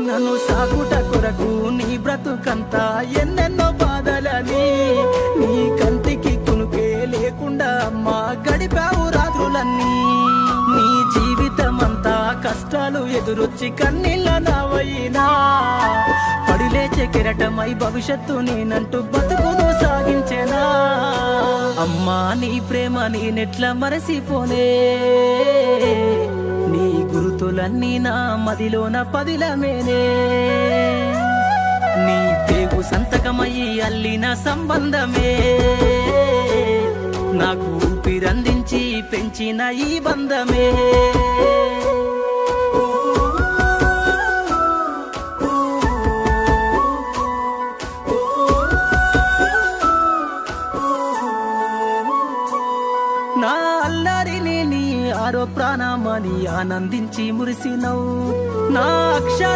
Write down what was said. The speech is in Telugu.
నన్ను సాకుట కొరకు నీ బ్రతుకంతా ఎన్నెన్నో బాధలని, నీ కంటికి కునుకే లేకుండా అమ్మా గడిపావు రాత్రులన్నీ. నీ జీవితమంతా కష్టాలు ఎదురొచ్చి కన్నీళ్ళ నావయినా, పడిలేచే కెరటమై భవిష్యత్తు నేనంటూ బతుకును సాగించేనా. అమ్మా నీ ప్రేమ నేనెట్లా మరసిపోనే, నీ గురుతులన్నీ నా మదిలోన పదిలమేనే. నీ పేగు సంతకమయ్యి అల్లిన సంబంధమే, నాకు ఊపిరందించి పెంచిన ఈ బంధమే. నా అల్లరిని నీ ఆరో ప్రాణమని ఆనందించి మురిసినవు, నా అక్షర